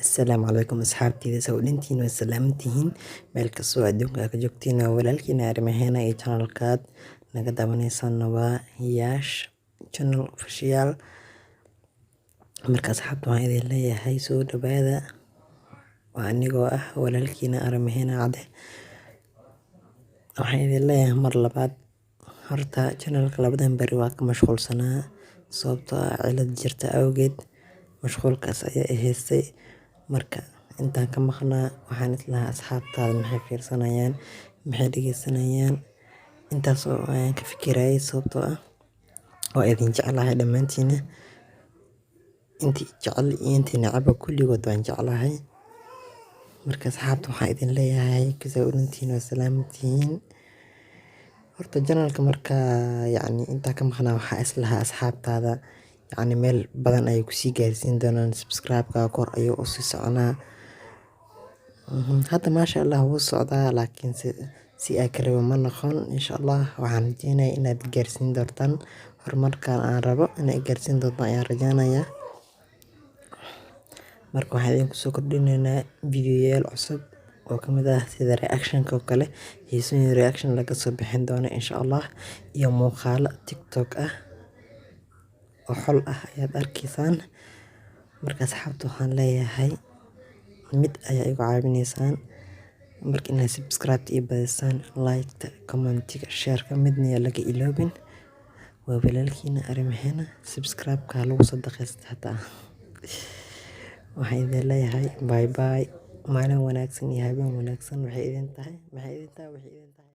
Asalaamu calaykum asxaabteyda sawdintiin waa salaamantihiin meel kastoo adduunka ka joogtiin waa walaalkiina arrimaheena iyo channelkaad naga daawaneysaan waa Yaash channel official. Marka asxaabta waxaan idin leeyahay soo dhawaada, waa anigoo ah walaalkiina arrimaheena cade. Waxaan idin leeyahay mar labaad, horta channelka labadan beri waa ka mashquulsanaa sababtoo ah cilad jirta awgeed. Mashquulkaas ayaa i haystay, marka intaan ka maqnaa waxaan islahaa asxaabtaada maxay fiirsanayaan, maxay dhegeysanayaan. Intaas oo ayaan ka fikirayay sababtoo ah waa idin jeclahay dhammaantiina. Intii jecel iyo intii necab kulligood waan jeclahay. Marka asxaabta waxaan idin leeyahay sawdintiin waa salaamantihiin. Horta channelka marka intaan ka maqnaa waxaa islahaa asxaabtaada meel badan ayay ku sii gaarsiin doonaan, subscribe-ka kor ayuu u sii soconaa. Hadda maasha Allah wuu socdaa, laakiin si ay ka rabo ma noqon. Insha Allah waxaan rajeynayaa inaad gaarsiin doontaan horumarkaan aan rabo inaad gaarsiin doontaan ayaan rajeynayaa. Marka waxaan idinku soo kordhinaynaa video-yaal cusub oo ka mid ah sida reaction-ka oo kale, heesoyin reaction laga soo bixin doono insha Allah, iyo muuqaalo TikTok ah oo xol ah ayaad arkaysaan. Marka asxaabta waxaan leeyahay mid ayaa igu caawinaysaan, marka inaad subscribe ii badisaan, like-ta, comment-iga, share-ka midna yaa laga iloobin. Waa walaalkiina arrimaheena, subscribe-ka lagu sadaqaysta hataa. Waxaan idin leeyahay bye bye, maalin wanaagsan iyo habeen wanaagsan. Waxay idin tahay.